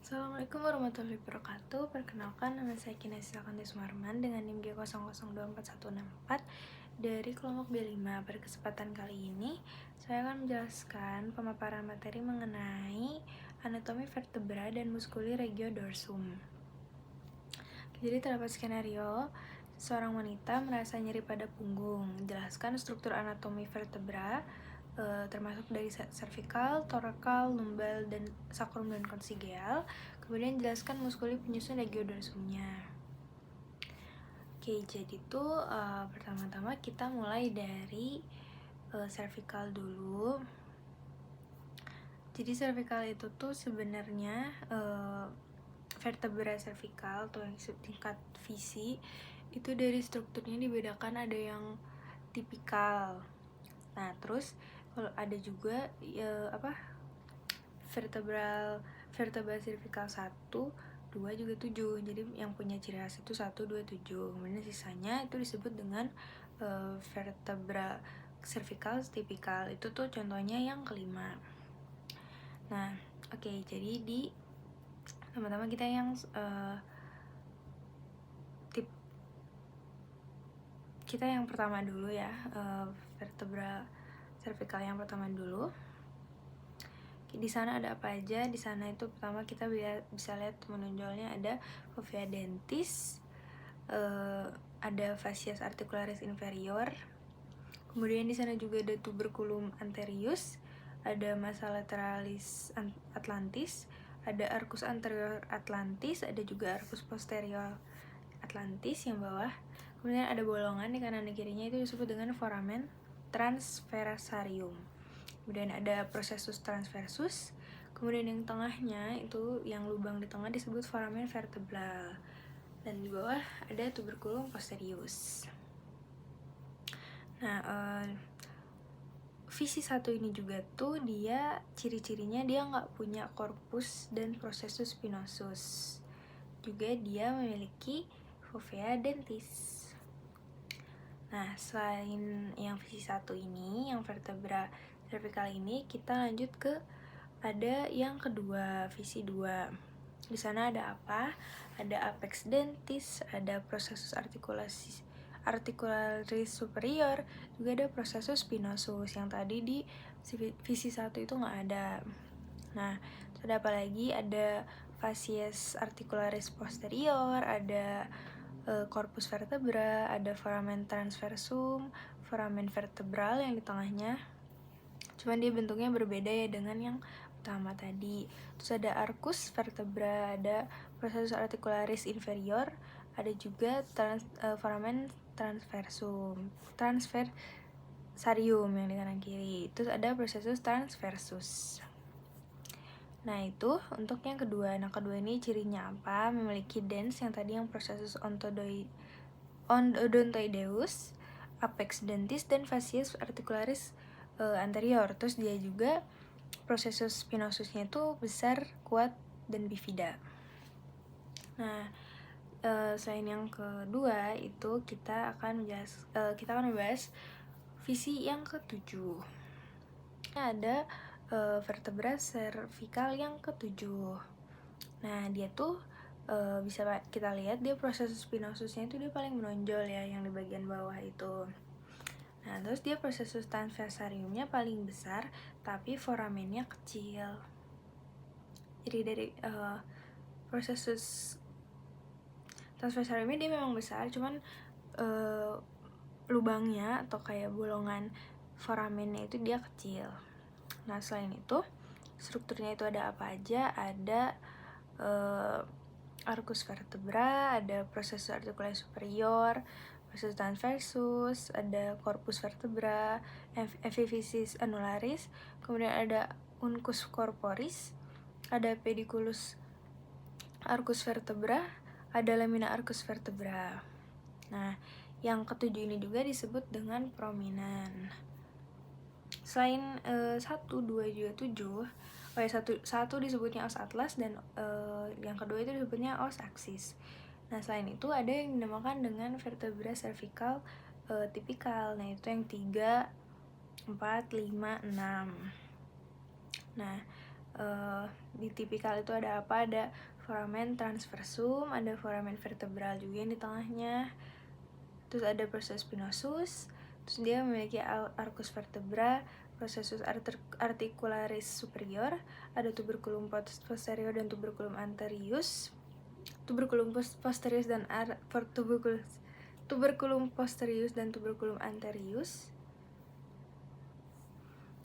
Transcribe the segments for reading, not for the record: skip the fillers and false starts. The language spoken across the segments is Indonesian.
Assalamualaikum warahmatullahi wabarakatuh. Perkenalkan, nama saya Kinesa Kanti Sumarman dengan NIM G002414 dari kelompok B5. Pada kesempatan kali ini, saya akan menjelaskan pemaparan materi mengenai anatomi vertebra dan muskuli regiodorsum. Jadi terdapat skenario seorang wanita merasa nyeri pada punggung. Jelaskan struktur anatomi vertebra termasuk dari cervical, thoracal, lumbal, dan sacrum dan konsigeal. Kemudian jelaskan muskuli penyusun regiodorsumnya. Oke, jadi tuh pertama-tama kita mulai dari cervical dulu. Jadi cervical itu tuh sebenarnya vertebra cervical atau yang tingkat visi itu dari strukturnya dibedakan, ada yang tipikal. Nah, terus kalau ada juga vertebra cervical 1, 2 juga 7. Jadi yang punya ciri khas itu 1, 2, 7. Kemudian sisanya itu disebut dengan vertebra cervical tipikal. Itu tuh contohnya yang kelima. Nah, oke, jadi di pertama kita yang kita yang pertama dulu ya, vertebra cervical yang pertama dulu. Di sana ada apa aja? Di sana itu pertama kita bisa lihat menonjolnya ada fovea dentis, ada fascias articularis inferior. Kemudian di sana juga ada tuberculum anterius, ada massa lateralis atlantis, ada arcus anterior atlantis, ada juga arcus posterior atlantis yang bawah. Kemudian ada bolongan di kanan dan kirinya, itu disebut dengan foramen transversarium. Kemudian ada processus transversus. Kemudian yang tengahnya itu, yang lubang di tengah disebut foramen vertebral. Dan di bawah ada tuberculum posterius. Nah, visi 1 ini juga tuh dia ciri-cirinya dia nggak punya corpus dan processus spinosus. Juga dia memiliki fovea dentis. Nah, selain yang visi 1 ini, yang vertebra cervical ini, kita lanjut ke ada yang kedua, visi 2. Di sana ada apa? Ada apex dentis, ada processus articularis superior, juga ada processus spinosus. Yang tadi di visi 1 itu nggak ada. Nah, ada apa lagi? Ada fascies articularis posterior, ada corpus vertebra, ada foramen transversum, foramen vertebral yang di tengahnya. Cuman dia bentuknya berbeda ya dengan yang pertama tadi. Terus ada arcus vertebra, ada processus articularis inferior, ada juga foramen transversarium yang di kanan kiri. Terus ada processus transversus. Nah, itu untuk yang kedua. Nah, kedua ini cirinya apa? Memiliki dens yang tadi yang processus odontoideus, apex dentis, dan fascies articularis anterior. Terus dia juga processus spinosusnya itu besar, kuat, dan bifida. Nah, selain yang kedua itu kita akan membahas visi yang ketujuh. Ada vertebra cervical yang ketujuh. Nah, dia tuh bisa kita lihat dia proses spinosusnya itu dia paling menonjol ya, yang di bagian bawah itu. Nah, terus dia processus transversariumnya paling besar, tapi foramennya kecil. Jadi dari processus transversariumnya dia memang besar, cuman lubangnya atau kayak bolongan foramennya itu dia kecil. Nah, selain itu strukturnya itu ada apa aja? Ada arcus vertebra, ada processus articularis superior, processus transversus, ada corpus vertebra, epiphysis annularis, kemudian ada uncus corporis, ada pediculus arcus vertebra, ada lamina arcus vertebra. Nah, yang ketujuh ini juga disebut dengan prominan. Selain 1, 2, juga 7, satu disebutnya os atlas, dan yang kedua itu disebutnya os aksis. Nah, selain itu ada yang dinamakan dengan vertebra cervical tipikal. Nah, itu yang 3, 4, 5, 6. Nah, Di tipikal itu ada apa? Ada foramen transversum, ada foramen vertebral juga yang di tengahnya, terus ada processus spinosus, terus dia memiliki arcus vertebra, processus articularis superior, ada tuberculum posterior dan tuberculum anterius, tuberculum posterius dan tuberculum posterius dan tuberculum anterius,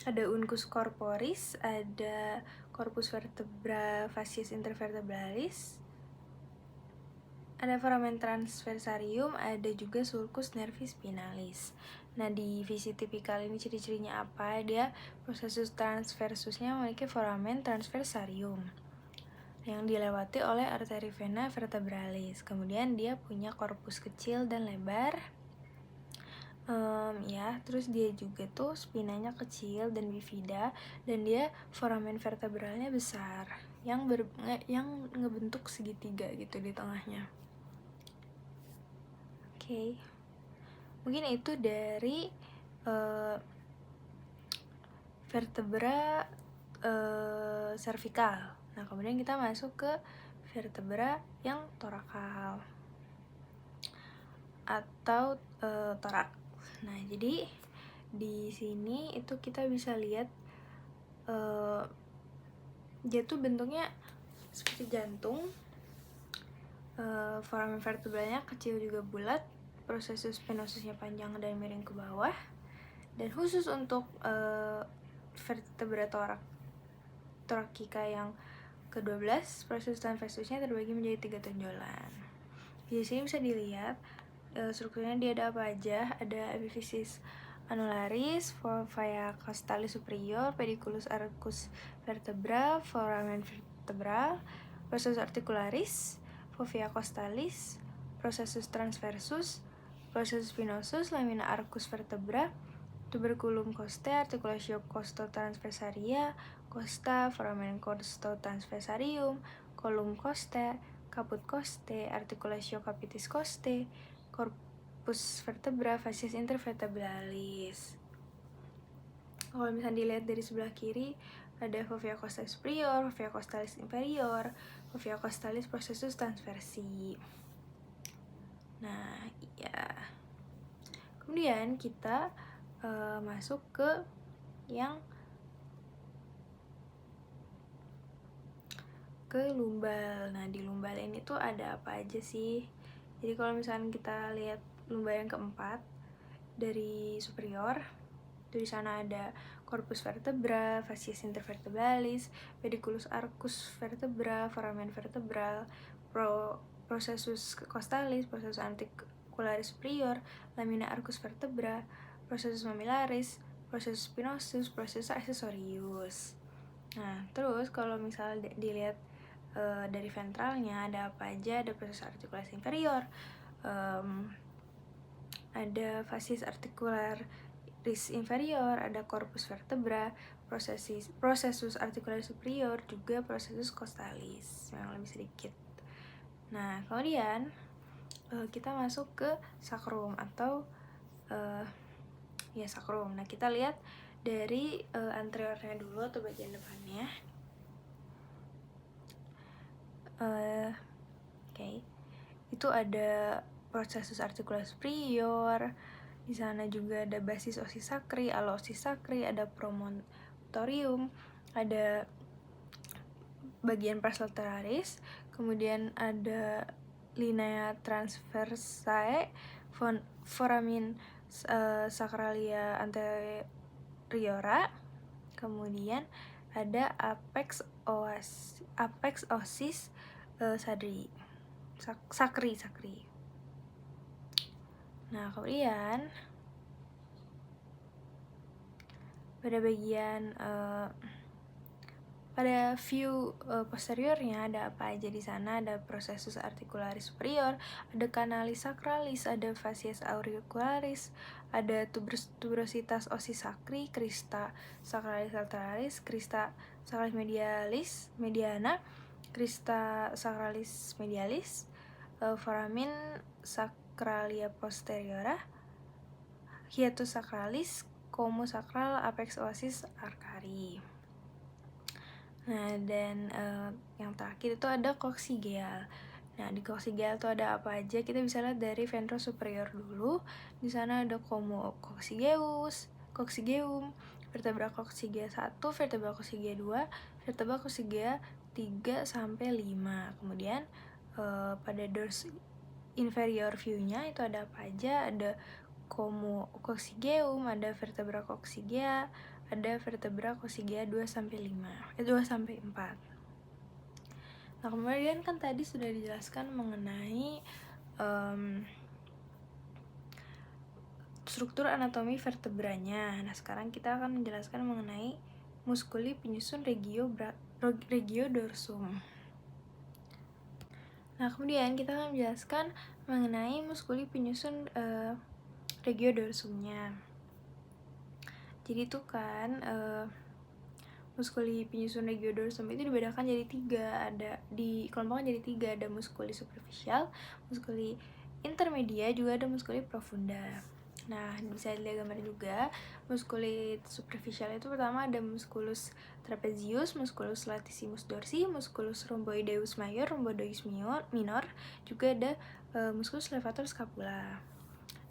ada uncus corporis, ada corpus vertebra facies intervertebralis, ada foramen transversarium, ada juga sulcus nervi spinalis. Nah, di visi tipikal ini ciri-cirinya apa? Dia processus transversusnya memiliki foramen transversarium yang dilewati oleh arteri vena vertebralis. Kemudian dia punya korpus kecil dan lebar. Terus dia juga tuh spinanya kecil dan bifida, dan dia foramen vertebralnya besar yang ngebentuk segitiga gitu di tengahnya. Oke. Mungkin itu dari vertebra cervical. Nah, kemudian kita masuk ke vertebra yang torakal atau torak. Nah, jadi di sini itu kita bisa lihat dia tuh bentuknya seperti jantung. Foramen vertebralnya kecil juga bulat, processus spinosusnya panjang dan miring ke bawah. Dan khusus untuk vertebra torakika yang ke-12, proses transversusnya terbagi menjadi 3 tonjolan. Di sini bisa dilihat strukturnya dia ada apa aja. Ada epiphysis annularis, fovea costalis superior, pediculus arcus vertebra, foramen vertebral, processus articularis, fovea costalis, processus transversus, processus spinosus, lamina arcus vertebra, tuberculum costae, articulatio costotransversaria, costa, foramen costotransversarium, column costae, caput costae, articulatio capitis costae, corpus vertebra, facies intervertebralis. Kalau misalnya dilihat dari sebelah kiri, ada fovea costalis superior, fovea costalis inferior, fovea costalis processus transversi. Nah, iya. Kemudian kita masuk ke yang ke lumbal. Nah, di lumbal ini tuh ada apa aja sih? Jadi kalau misalnya kita lihat lumbal yang keempat dari superior, di sana ada corpus vertebra, facies intervertebralis, pediculus arcus vertebra, foramen vertebral, processus costalis, processus articularis superior, lamina arcus vertebra, processus mammillaris, processus spinosus, processus accessorius. Nah, terus kalau misalnya dilihat dari ventralnya ada apa aja? Ada processus articularis inferior, ada facies articularis inferior, ada corpus vertebra, processus articularis superior, juga processus costalis yang lebih sedikit. Nah, kemudian kita masuk ke sacrum atau sacrum. Nah, kita lihat dari anteriornya dulu atau bagian depannya. Itu ada processus articularis superior. Di sana juga ada basis osis sacri, ala osis sacri, ada promontorium, ada bagian pars lateralis, kemudian ada linea transversae, foramen sacralia anteriora, kemudian ada apex osis sacri. Nah, kemudian pada bagian pada view posteriornya ada apa aja di sana? Ada processus articularis superior, ada canalis sacralis, ada facies auricularis, ada tuberositas osis sacri, crista sacralis lateralis, crista sacralis mediana, crista sacralis medialis, foramen sacralia posteriora, hiatus sacralis, comus sacral, apex osis arcari. Nah, dan yang terakhir itu ada coccygeal. Nah, di coccygeal itu ada apa aja? Kita bisa lihat dari ventral superior dulu. Di sana ada Como coccygeus, coccygeum, vertebra coccygea 1, vertebra coccygea 2, vertebra coccygea 3 sampai 5. Kemudian pada dors inferior view-nya itu ada apa aja? Ada Como coccygeum, ada vertebra coccygea, ada vertebra coccygea 2 sampai 5, 2 sampai 4. Nah, kemudian kan tadi sudah dijelaskan mengenai struktur anatomi vertebranya. Nah, sekarang kita akan menjelaskan mengenai muskuli penyusun regiodorsum. Nah, kemudian kita akan menjelaskan mengenai muskuli penyusun regiodorsumnya. Jadi itu kan muskuli penyusun regiodorsum itu dibedakan jadi 3, ada dikelompokkan jadi 3, ada muskuli superficial, muskuli intermedia, juga ada muskuli profunda. Nah, bisa dilihat gambar juga. Muskuli superficial itu pertama ada musculus trapezius, musculus latissimus dorsi, musculus rhomboideus major, rhomboideus minor, juga ada musculus levator scapula.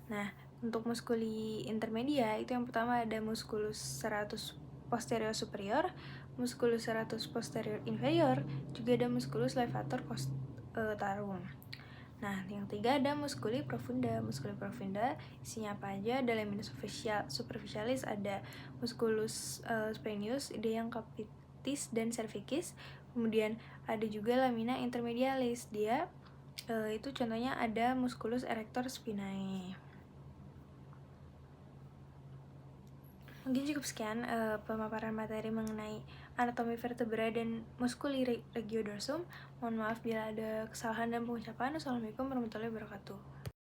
Nah, untuk muskuli intermedia itu yang pertama ada musculus serratus posterior superior, musculus serratus posterior inferior, juga ada musculus levator tarum. Nah, yang ketiga ada muskuli profunda. Muskuli profunda isinya apa aja? Ada lamina superficialis, ada musculus splenius, ada yang capitis dan cervicis. Kemudian ada juga lamina intermedialis. Dia itu contohnya ada musculus erector spinae. Mungkin cukup sekian pemaparan materi mengenai anatomi vertebra dan muskuli regiodorsum. Mohon maaf bila ada kesalahan dalam pengucapan. Assalamualaikum warahmatullahi wabarakatuh.